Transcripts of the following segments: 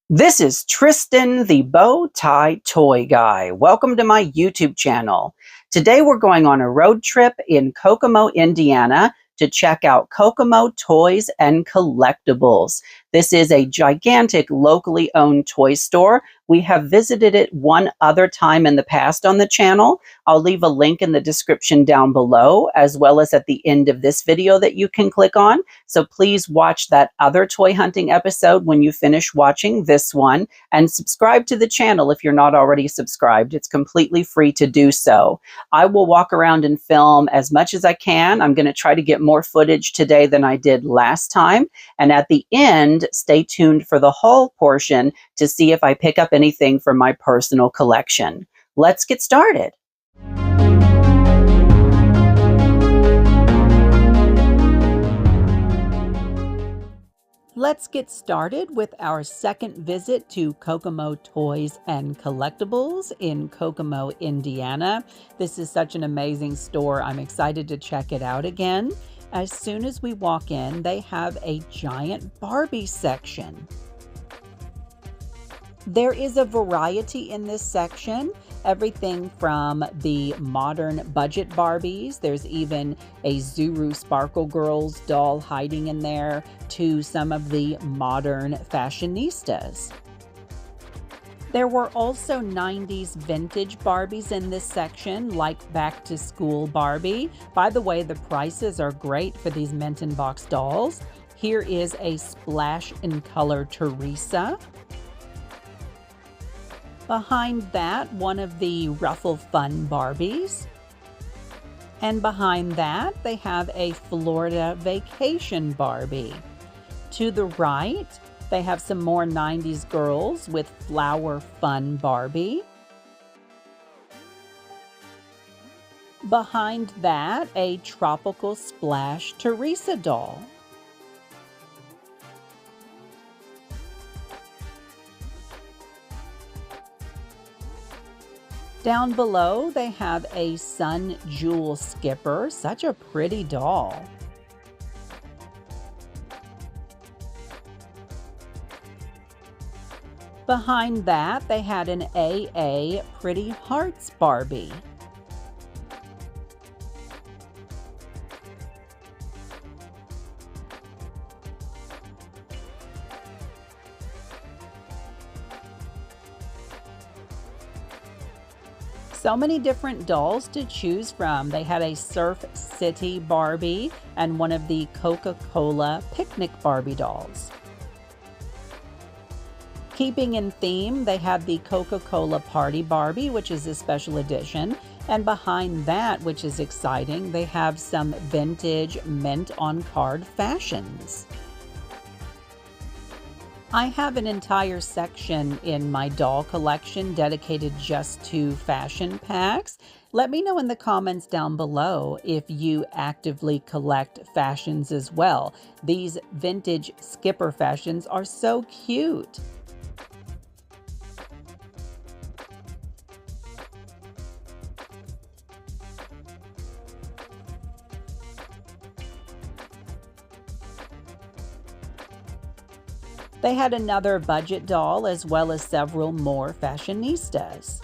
This is Tristan, the bow tie toy guy. Welcome to my YouTube channel. Today we're going on a road trip in Kokomo, Indiana to check out Kokomo Toys and Collectibles. This is a gigantic locally owned toy store. We have visited it one other time in the past on the channel. I'll leave a link in the description down below, as well as at the end of this video that you can click on. So please watch that other toy hunting episode when you finish watching this one, and subscribe to the channel if you're not already subscribed. It's completely free to do so. I will walk around and film as much as I can. I'm going to try to get more footage today than I did last time. And at the end, stay tuned for the haul portion to see if I pick up anything from my personal collection. Let's get started. Let's get started with our second visit to Kokomo Toys and Collectibles in Kokomo, Indiana. This is such an amazing store. I'm excited to check it out again. As soon as we walk in, they have a giant Barbie section. There is a variety in this section, everything from the modern budget Barbies, there's even a Zuru Sparkle Girls doll hiding in there, to some of the modern fashionistas. There were also 90s vintage Barbies in this section, like Back to School Barbie. By the way, the prices are great for these mint in box dolls. Here is a Splash in Color Teresa. Behind that, one of the Ruffle Fun Barbies. And behind that, they have a Florida Vacation Barbie. To the right, they have some more 90s girls with Flower Fun Barbie. Behind that, a Tropical Splash Teresa doll. Down below, they have a Sun Jewel Skipper, such a pretty doll. Behind that, they had an AA Pretty Hearts Barbie. So many different dolls to choose from. They had a Surf City Barbie and one of the Coca-Cola Picnic Barbie dolls. Keeping in theme, they have the Coca-Cola Party Barbie, which is a special edition. And behind that, which is exciting, they have some vintage mint on card fashions. I have an entire section in my doll collection dedicated just to fashion packs. Let me know in the comments down below if you actively collect fashions as well. These vintage skipper fashions are so cute. They had another budget doll as well as several more fashionistas.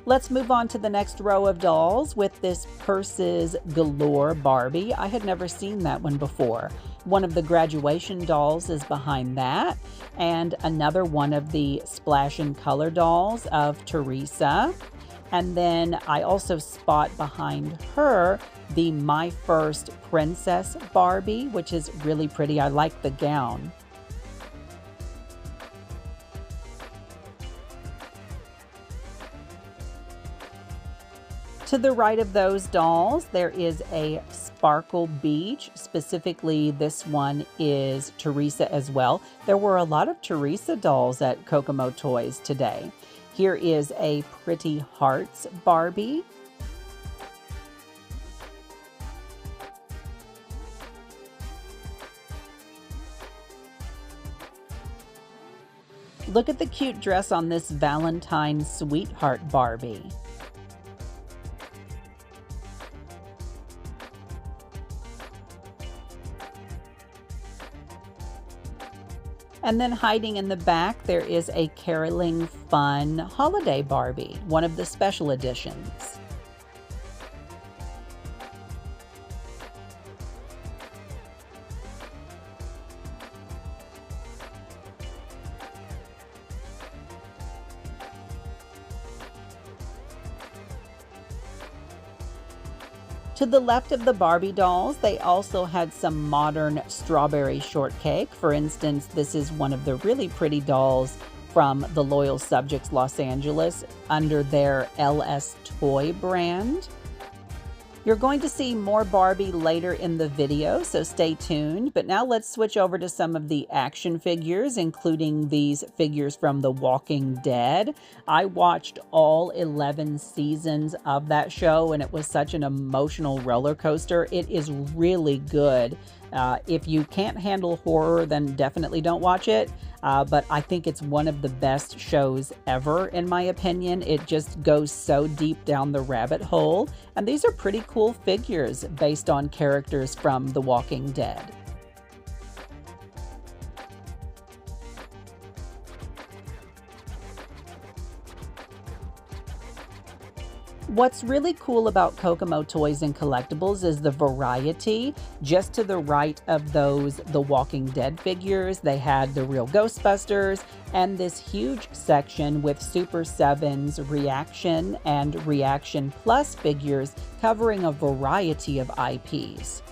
Let's move on to the next row of dolls with this Purses Galore Barbie. I had never seen that one before. One of the graduation dolls is behind that, and another one of the Splash in Color dolls of Teresa. And then I also spot behind her the My First Princess Barbie, which is really pretty. I like the gown. To the right of those dolls, there is a Sparkle Beach. Specifically, this one is Teresa as well. There were a lot of Teresa dolls at Kokomo Toys today. Here is a Pretty Hearts Barbie. Look at the cute dress on this Valentine Sweetheart Barbie. And then hiding in the back, there is a caroling fun holiday Barbie, one of the special editions. To the left of the Barbie dolls, they also had some modern strawberry shortcake. For instance, this is one of the really pretty dolls from the Loyal Subjects Los Angeles under their LS Toy brand. You're going to see more Barbie later in the video, so stay tuned. But now let's switch over to some of the action figures, including these figures from The Walking Dead. I watched all 11 seasons of that show, and it was such an emotional roller coaster. It is really good. If you can't handle horror, then definitely don't watch it. But I think it's one of the best shows ever, in my opinion. It just goes so deep down the rabbit hole. And these are pretty cool figures based on characters from The Walking Dead. What's really cool about Kokomo Toys and Collectibles is the variety. Just to the right of those The Walking Dead figures, they had the real Ghostbusters and this huge section with Super 7's Reaction and Reaction Plus figures covering a variety of IPs.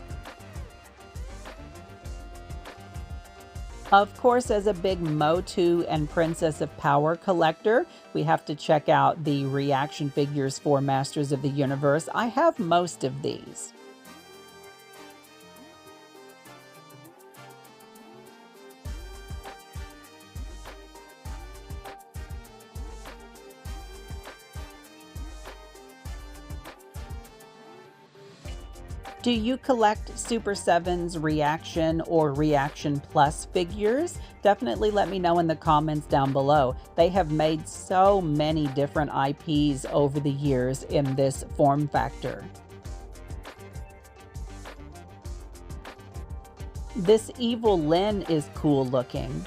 Of course, as a big Motu and Princess of Power collector, we have to check out the reaction figures for Masters of the Universe. I have most of these. Do you collect Super 7's Reaction or Reaction Plus figures? Definitely let me know in the comments down below. They have made so many different IPs over the years in this form factor. This Evil Lynn is cool looking.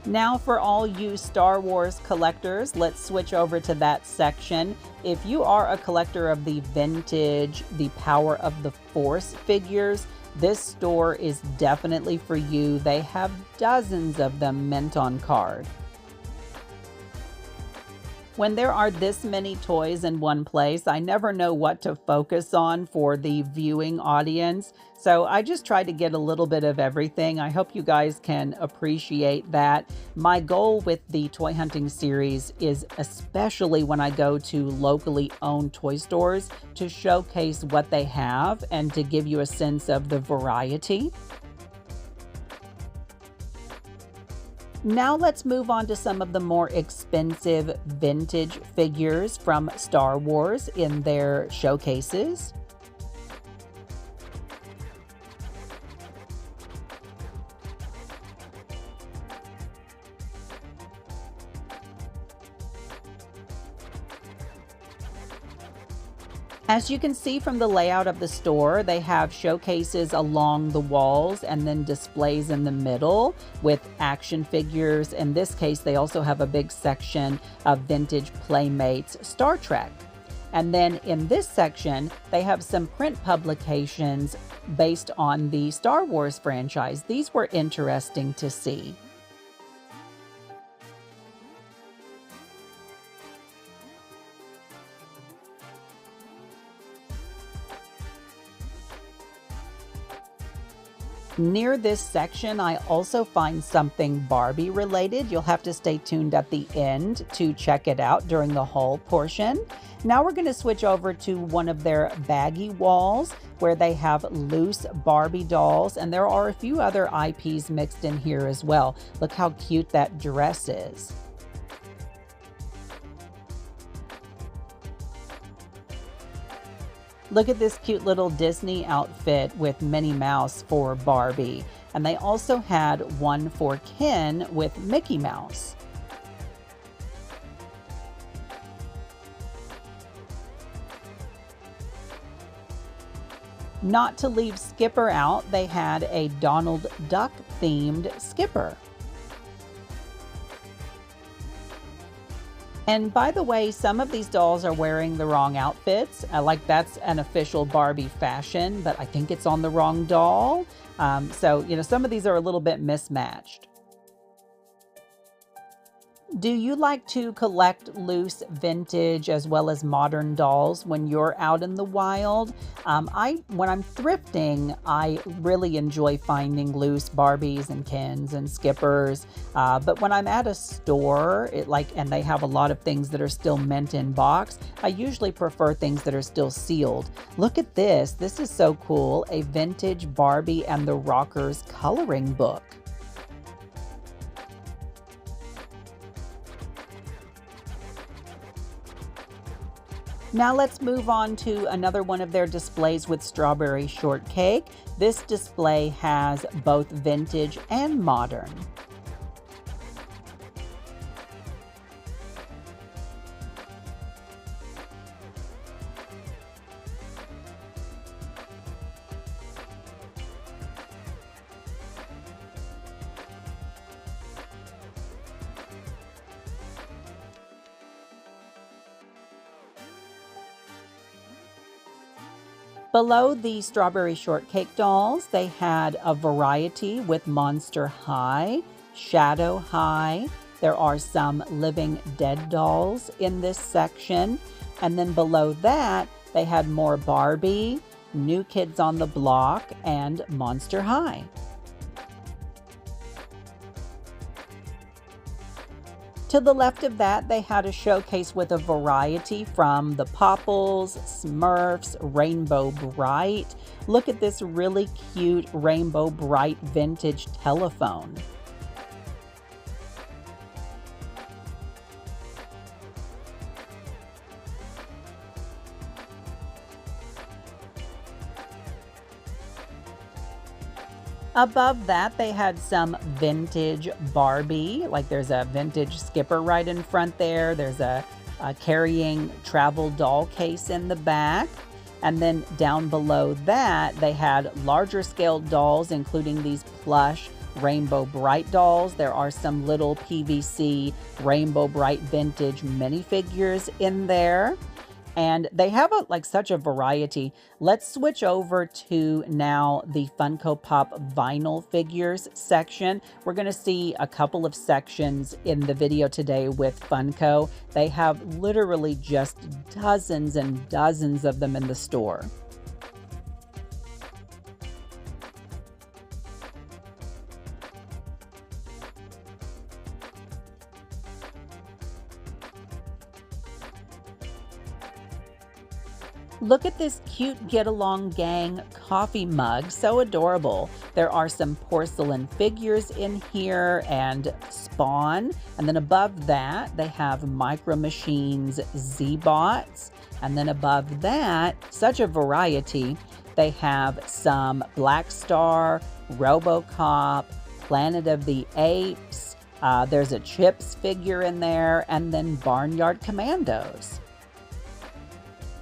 Now for all you Star Wars collectors, let's switch over to that section. If you are a collector of the vintage, the Power of the Force figures, this store is definitely for you. They have dozens of them mint on card. When there are this many toys in one place, I never know what to focus on for the viewing audience. So I just try to get a little bit of everything. I hope you guys can appreciate that. My goal with the toy hunting series is, especially when I go to locally owned toy stores, to showcase what they have and to give you a sense of the variety. Now let's move on to some of the more expensive vintage figures from Star Wars in their showcases. As you can see from the layout of the store, they have showcases along the walls and then displays in the middle with action figures. In this case, they also have a big section of vintage Playmates Star Trek. And then in this section, they have some print publications based on the Star Wars franchise. These were interesting to see. Near this section, I also find something Barbie related. You'll have to stay tuned at the end to check it out during the haul portion. Now we're going to switch over to one of their baggy walls where they have loose Barbie dolls, and there are a few other IPs mixed in here as well. Look how cute that dress is. Look at this cute little Disney outfit with Minnie Mouse for Barbie. and they also had one for Ken with Mickey Mouse. Not to leave Skipper out, they had a Donald Duck themed Skipper. And by the way, some of these dolls are wearing the wrong outfits. Like that's an official Barbie fashion, but I think it's on the wrong doll. So, some of these are a little bit mismatched. Do you like to collect loose vintage as well as modern dolls when you're out in the wild? When I'm thrifting, I really enjoy finding loose Barbies and Kens and Skippers. But when I'm at a store, and they have a lot of things that are still mint in box, I usually prefer things that are still sealed. Look at this. This is so cool. A vintage Barbie and the Rockers coloring book. Now let's move on to another one of their displays with Strawberry Shortcake. This display has both vintage and modern. Below the Strawberry Shortcake dolls, they had a variety with Monster High, Shadow High. There are some Living Dead dolls in this section. And then below that, they had more Barbie, New Kids on the Block, and Monster High. To the left of that, they had a showcase with a variety from the Popples, Smurfs, Rainbow Brite. Look at this really cute Rainbow Brite vintage telephone. Above that, they had some vintage Barbie, like there's a vintage Skipper right in front there. There's a carrying travel doll case in the back. And then down below that, they had larger scale dolls, including these plush Rainbow Brite dolls. There are some little PVC Rainbow Brite vintage minifigures in there. And they have such a variety. Let's switch over to now the Funko Pop vinyl figures section. We're going to see a couple of sections in the video today with Funko. They have literally just dozens and dozens of them in the store. Look at this cute Get Along Gang coffee mug, so adorable. There are some porcelain figures in here and Spawn. And then above that, they have Micro Machines Z-Bots. And then above that, such a variety, they have some Black Star, RoboCop, Planet of the Apes. There's a Chips figure in there, and then Barnyard Commandos.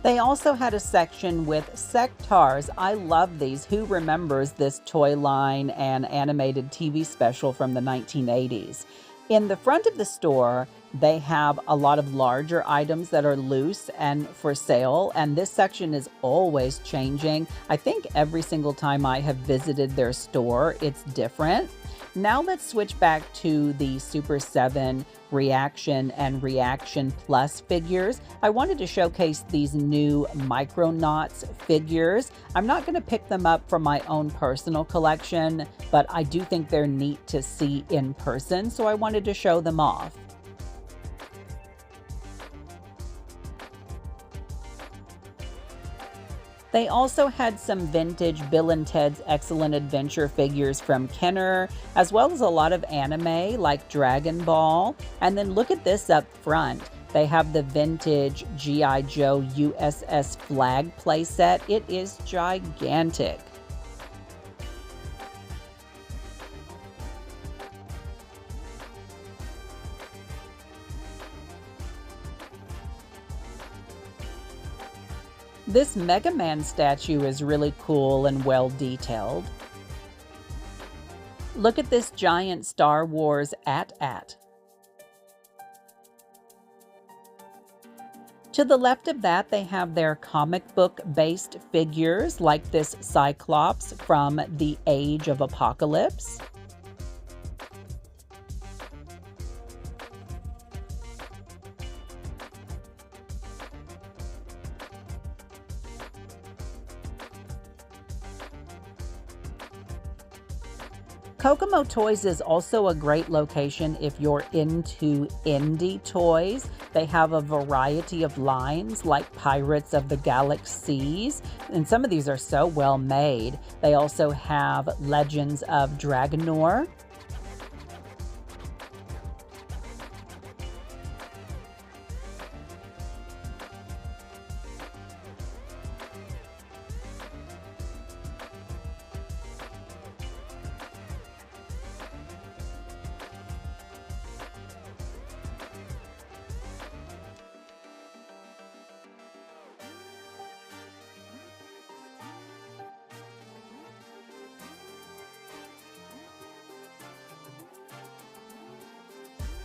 They also had a section with Sectaurs. I love these. Who remembers this toy line and animated TV special from the 1980s? In the front of the store, they have a lot of larger items that are loose and for sale, and this section is always changing. I think every single time I have visited their store, it's different. Now let's switch back to the Super 7 Reaction and Reaction Plus figures. I wanted to showcase these new Micronauts figures. I'm not going to pick them up for my own personal collection, but I do think they're neat to see in person, so I wanted to show them off. They also had some vintage Bill and Ted's Excellent Adventure figures from Kenner, as well as a lot of anime like Dragon Ball. And then look at this up front. They have the vintage G.I. Joe USS Flag playset. It is gigantic. This Mega Man statue is really cool and well detailed. Look at this giant Star Wars AT-AT. To the left of that, they have their comic book-based figures like this Cyclops from the Age of Apocalypse. Kokomo Toys is also a great location if you're into indie toys. They have a variety of lines like Pirates of the Galaxies, and some of these are so well made. They also have Legends of Dragonor.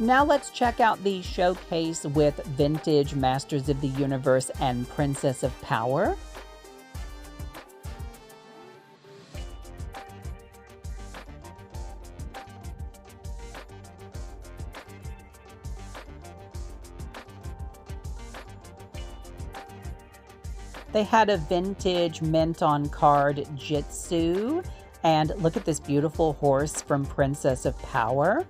Now let's check out the showcase with vintage Masters of the Universe and Princess of Power. They had a vintage mint on card Jitsu, and look at this beautiful horse from Princess of Power.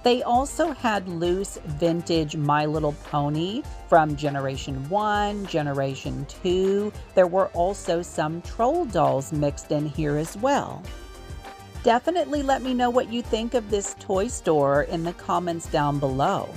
They also had loose vintage My Little Pony from Generation 1, Generation 2. There were also some troll dolls mixed in here as well. Definitely let me know what you think of this toy store in the comments down below.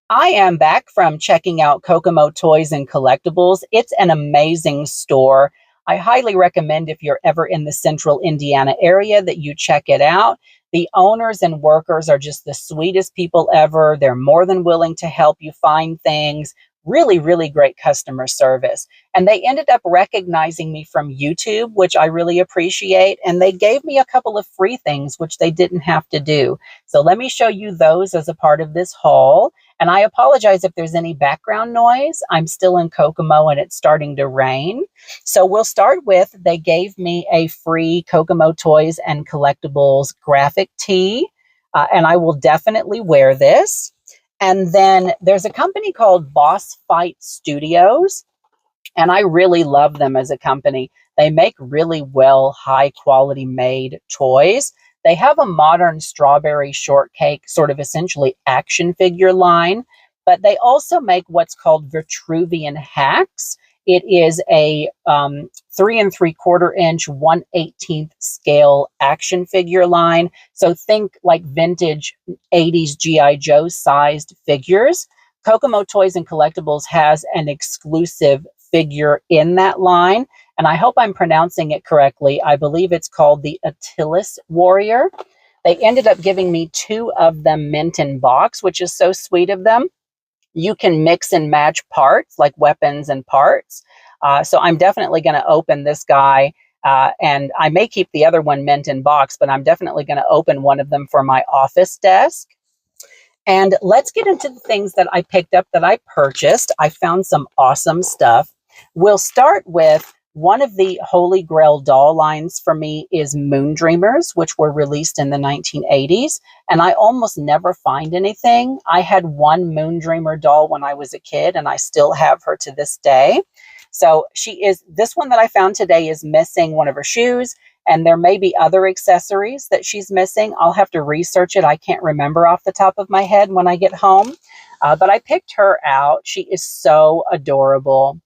I am back from checking out Kokomo Toys and Collectibles. It's an amazing store. I highly recommend if you're ever in the central Indiana area that you check it out. The owners and workers are just the sweetest people ever. They're more than willing to help you find things. Really, really great customer service. And they ended up recognizing me from YouTube, which I really appreciate. And they gave me a couple of free things, which they didn't have to do. So let me show you those as a part of this haul. And I apologize if there's any background noise. I'm still in Kokomo and it's starting to rain. So we'll start with, they gave me a free Kokomo Toys and Collectibles graphic tee. And I will definitely wear this. And then there's a company called Boss Fight Studios, and I really love them as a company. They make really well, high quality made toys. They have a modern strawberry shortcake, sort of essentially action figure line, but they also make what's called Vitruvian hacks. It is a 3 3/4 inch, 1/18 scale action figure line. So think like vintage 80s G.I. Joe sized figures. Kokomo Toys and Collectibles has an exclusive figure in that line, and I hope I'm pronouncing it correctly. I believe it's called the Attilis Warrior. They ended up giving me 2 of them mint in box, which is so sweet of them. You can mix and match parts, like weapons and parts. So I'm definitely going to open this guy, and I may keep the other one mint in box, but I'm definitely going to open one of them for my office desk. And let's get into the things that I picked up that I purchased. I found some awesome stuff. We'll start with one of the Holy Grail doll lines for me is Moon Dreamers, which were released in the 1980s. And I almost never find anything. I had one Moon Dreamer doll when I was a kid, and I still have her to this day. So this one that I found today is missing one of her shoes, and there may be other accessories that she's missing. I'll have to research it. I can't remember off the top of my head when I get home. But I picked her out. She is so adorable.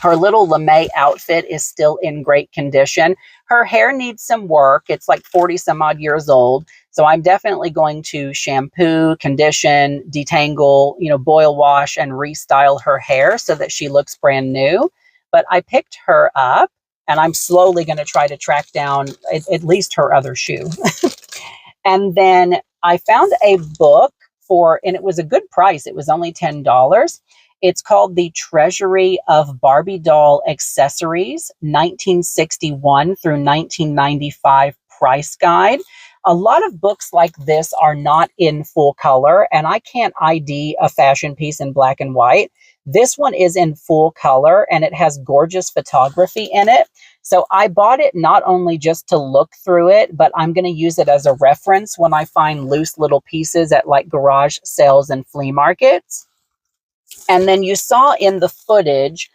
Her little lame outfit is still in great condition. Her hair needs some work. It's like 40 some odd years old. So I'm definitely going to shampoo, condition, detangle, boil wash and restyle her hair so that she looks brand new. But I picked her up and I'm slowly going to try to track down at least her other shoe. And then I found a book and it was a good price. It was only $10. It's called The Treasury of Barbie Doll Accessories, 1961 through 1995 Price Guide. A lot of books like this are not in full color, and I can't ID a fashion piece in black and white. This one is in full color, and it has gorgeous photography in it. So I bought it not only just to look through it, but I'm going to use it as a reference when I find loose little pieces at like garage sales and flea markets. And then you saw in the footage,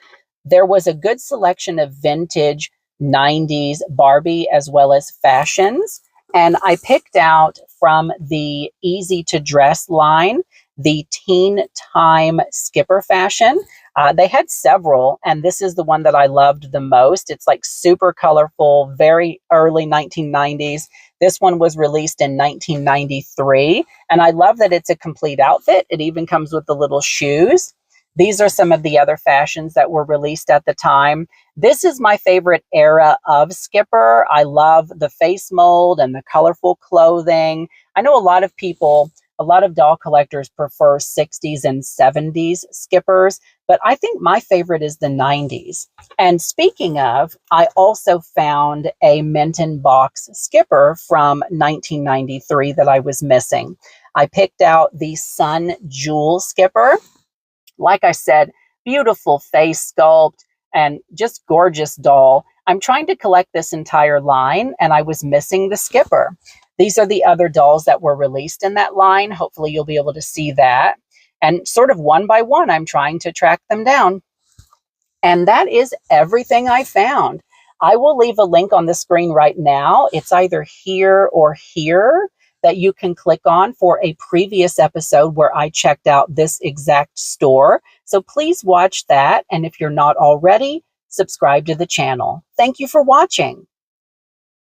there was a good selection of vintage 90s Barbie as well as fashions. And I picked out from the Easy to Dress line, the Teen Time Skipper fashion. They had several, and this is the one that I loved the most. It's like super colorful, very early 1990s. This one was released in 1993, and I love that it's a complete outfit. It even comes with the little shoes. These are some of the other fashions that were released at the time. This is my favorite era of Skipper. I love the face mold and the colorful clothing. I know a lot of people, a lot of doll collectors prefer 60s and 70s Skippers, but I think my favorite is the 90s. And speaking of, I also found a Minton box Skipper from 1993 that I was missing. I picked out the Sun Jewel Skipper. Like I said, beautiful face sculpt and just gorgeous doll. I'm trying to collect this entire line, and I was missing the Skipper. These are the other dolls that were released in that line. Hopefully you'll be able to see that. And sort of one by one, I'm trying to track them down. And that is everything I found. I will leave a link on the screen right now. It's either here or here that you can click on for a previous episode where I checked out this exact store. So please watch that. And if you're not already, subscribe to the channel. Thank you for watching.